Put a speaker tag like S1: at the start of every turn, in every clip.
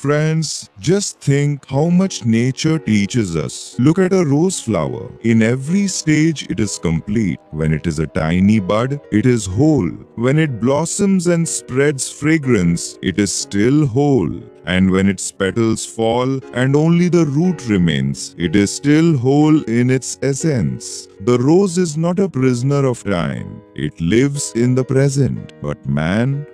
S1: Friends, just think how much nature teaches us. Look at a rose flower. In every stage, it is complete. When it is a tiny bud, it is whole. When it blossoms and spreads fragrance, it is still whole. And when its petals fall and only the root remains, it is still whole in its essence. The rose is not a prisoner of time. It lives in the present. But man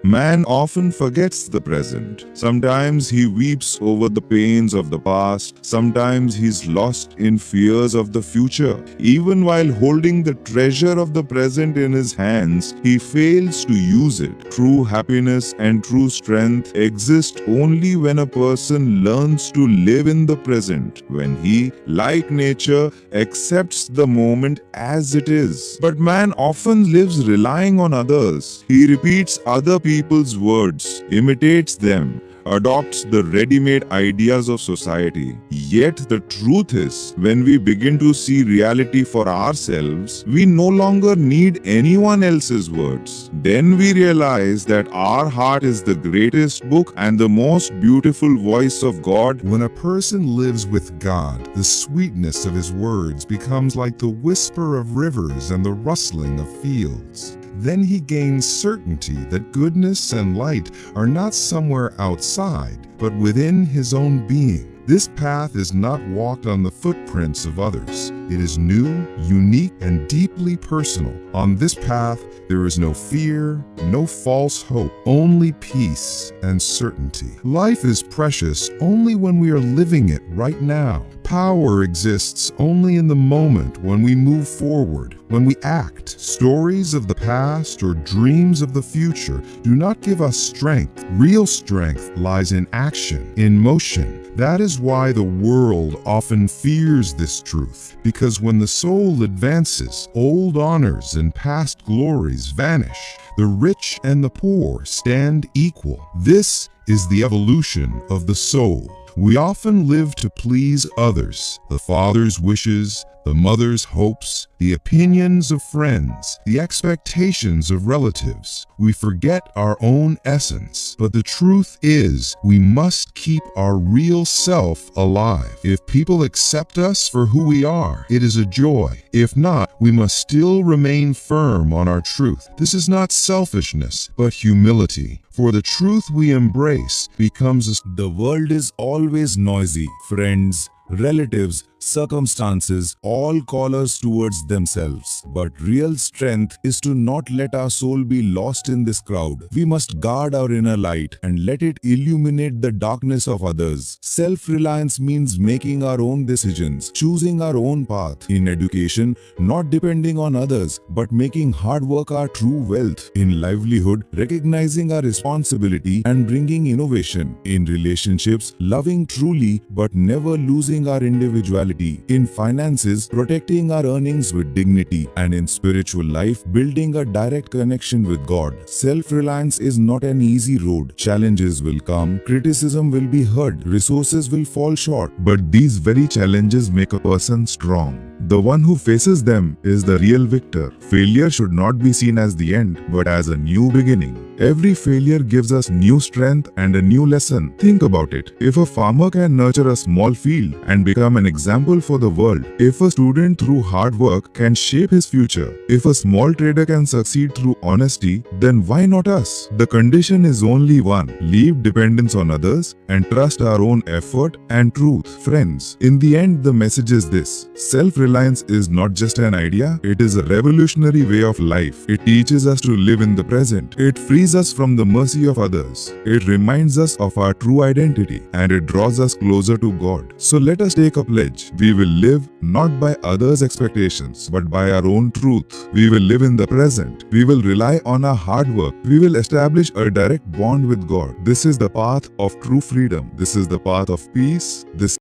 S1: often forgets the present. Sometimes he weeps over the pains of the past. Sometimes he's lost in fears of the future. Even while holding the treasure of the present in his hands, he fails to use it. True happiness and true strength exist only when a person learns to live in the present, when he, like nature, accepts the moment as it is. But man often lives relying on others. He repeats other people's words, imitates them, adopts the ready-made ideas of society. Yet the truth is, when we begin to see reality for ourselves, we no longer need anyone else's words. Then we realize that our heart is the greatest book and the most beautiful voice of God.
S2: When a person lives with God, the sweetness of his words becomes like the whisper of rivers and the rustling of fields. Then he gains certainty that goodness and light are not somewhere outside, but within his own being. This path is not walked on the footprints of others. It is new, unique, and deeply personal. On this path, there is no fear, no false hope, only peace and certainty. Life is precious only when we are living it right now. Power exists only in the moment when we move forward, when we act. Stories of the past or dreams of the future do not give us strength. Real strength lies in action, in motion. That is why the world often fears this truth, because when the soul advances, old honors and past glories vanish. The rich and the poor stand equal. This is the evolution of the soul. We often live to please others, the father's wishes, the mother's hopes, the opinions of friends, the expectations of relatives. We forget our own essence. But the truth is, we must keep our real self alive. If people accept us for who we are, it is a joy. If not, we must still remain firm on our truth. This is not selfishness, but humility. For the truth we embrace becomes
S3: The world is always noisy. Friends, relatives, circumstances all call us towards themselves. But real strength is to not let our soul be lost in this crowd. We must guard our inner light and let it illuminate the darkness of others. Self-reliance means making our own decisions, choosing our own path. In education, not depending on others, but making hard work our true wealth. In livelihood, recognizing our responsibility and bringing innovation. In relationships, loving truly but never losing our individuality. In finances, protecting our earnings with dignity. And in spiritual life, building a direct connection with God. Self-reliance is not an easy road. Challenges will come, criticism will be heard, resources will fall short.
S1: But these very challenges make a person strong. The one who faces them is the real victor. Failure should not be seen as the end, but as a new beginning. Every failure gives us new strength and a new lesson. Think about it. If a farmer can nurture a small field and become an example for the world, if a student through hard work can shape his future, if a small trader can succeed through honesty, then why not us? The condition is only one: leave dependence on others and trust our own effort and truth. Friends, in the end, the message is this: self-reliance is not just an idea, it is a revolutionary way of life. It teaches us to live in the present. It frees us from the mercy of others. It reminds us of our true identity, and it draws us closer to God. So let us take a pledge. We will live not by others' expectations, but by our own truth. We will live in the present. We will rely on our hard work. We will establish a direct bond with God. This is the path of true freedom. This is the path of peace. This